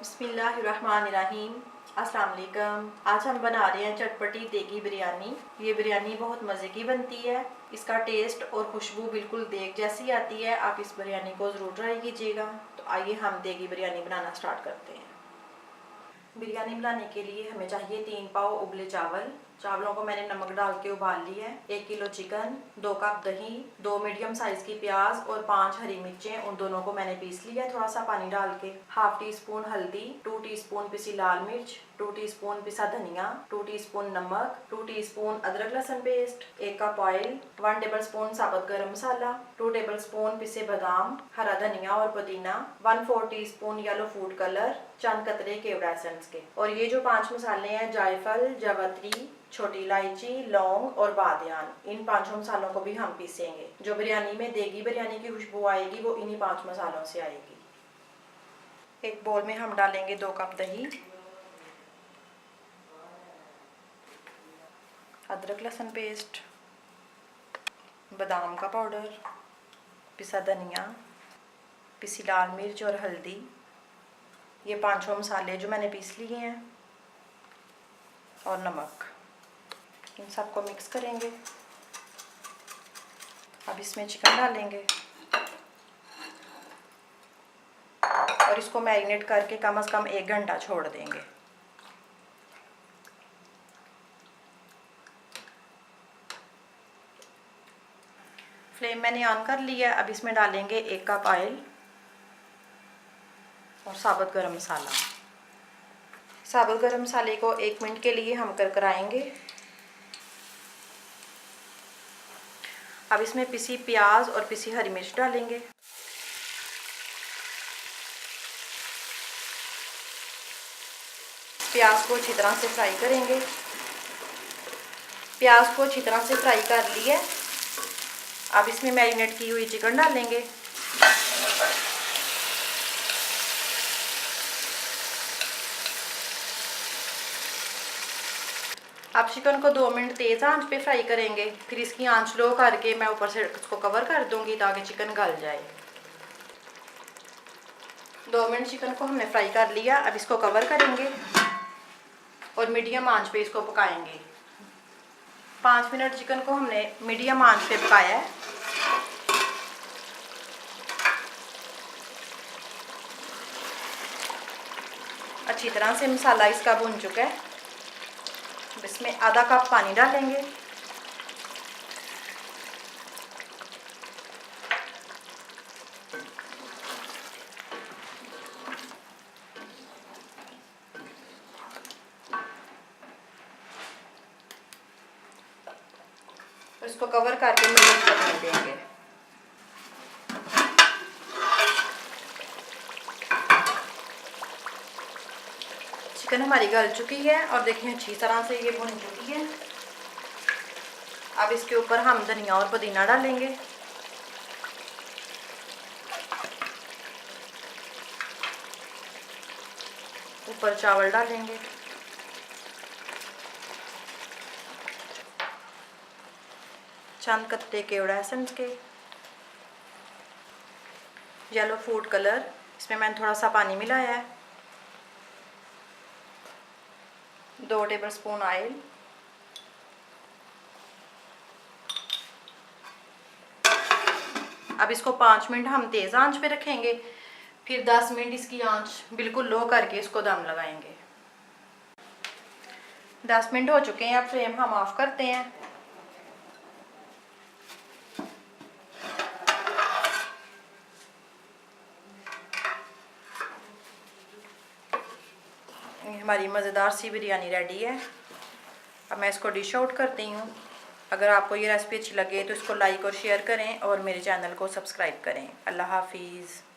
बिस्मिल्लाहिर्रहमानिर्रहीम। अस्सलाम वालेकुम। आज हम बना रहे हैं चटपटी देगी बिरयानी। ये बिरयानी बहुत मज़े की बनती है। इसका टेस्ट और खुशबू बिल्कुल देग जैसी आती है। आप इस बिरयानी को ज़रूर ट्राई कीजिएगा। तो आइए हम देगी बिरयानी बनाना स्टार्ट करते हैं। बिरयानी बनाने के लिए हमें चाहिए 3 पाव उबले चावल। चावलों को मैंने नमक डाल के उबाल लिया है। 1 किलो चिकन, 2 कप दही, 2 मीडियम साइज़ की प्याज और 5 हरी मिर्चें, उन दोनों को मैंने पीस लिया है थोड़ा सा पानी डाल के। हाफ टी स्पून हल्दी, 2 टीस्पून पिसी लाल मिर्च, 2 टीस्पून पिसा धनिया, 2 टीस्पून नमक, 2 टीस्पून अदरक लहसुन पेस्ट, 1 कप ऑयल, 1 टेबलस्पून साबुत गरम मसाला, 2 टेबलस्पून पिसे बादाम, हरा धनिया और पुदीना, 1/4 टीस्पून येलो फूड कलर, चंद कतरे केवड़ा एसेंस के। और ये जो 5 मसाले हैं, जायफल, जावित्री, छोटी इलायची, लौंग और बादियान, इन 5 मसालों को भी हम पीसेंगे। जो बिरयानी में देगी बिरयानी की खुशबू आएगी वो इन्हीं 5 मसालों से आएगी। एक बोल में हम डालेंगे 2 कप दही, अदरक लहसुन पेस्ट, बादाम का पाउडर, पिसा धनिया, पिसी लाल मिर्च और हल्दी, ये 5 मसाले जो मैंने पीस लिए हैं, और नमक। इन सबको मिक्स करेंगे। अब इसमें चिकन डालेंगे और इसको मैरिनेट करके कम से कम 1 घंटा छोड़ देंगे। फ्लेम मैंने ऑन कर लिया। अब इसमें डालेंगे 1 कप ऑयल और साबुत गरम मसाला। साबुत गरम मसाले को 1 मिनट के लिए हम करकराएंगे। अब इसमें पिसी प्याज और पिसी हरी मिर्च डालेंगे। प्याज को अच्छी तरह से फ्राई करेंगे। प्याज को अच्छी तरह से फ्राई कर लिया। अब इसमें मैरिनेट की हुई चिकन डालेंगे। अब चिकन को 2 मिनट तेज़ आंच पे फ्राई करेंगे। फिर इसकी आंच लो करके मैं ऊपर से इसको कवर कर दूंगी ताकि चिकन गल जाए। 2 मिनट चिकन को हमने फ्राई कर लिया। अब इसको कवर करेंगे और मीडियम आंच पे इसको पकाएंगे। 5 मिनट चिकन को हमने मीडियम आंच पे पकाया है। अच्छी तरह से मसाला इसका भुन चुका है। इसमें आधा कप पानी डालेंगे। और इसको कवर करके मीडियम पकने देंगे। चिकन हमारी गल चुकी है और देखिए अच्छी तरह से ये भुन चुकी है। अब इसके ऊपर हम धनिया और पुदीना डालेंगे। ऊपर चावल डालेंगे। चंद कत्ते केवड़ा एसेंस के, येलो फूड कलर, इसमें मैंने थोड़ा सा पानी मिलाया है, 2 टेबलस्पून ऑयल, अब इसको 5 मिनट हम तेज़ आंच पे रखेंगे। फिर 10 मिनट इसकी आंच बिल्कुल लो करके इसको दम लगाएंगे। 10 मिनट हो चुके हैं। अब फ्लेम हम ऑफ करते हैं। हमारी मज़ेदार सी बिरयानी रेडी है। अब मैं इसको डिश आउट करती हूँ। अगर आपको ये रेसिपी अच्छी लगे तो इसको लाइक और शेयर करें और मेरे चैनल को सब्सक्राइब करें। अल्लाह हाफिज़।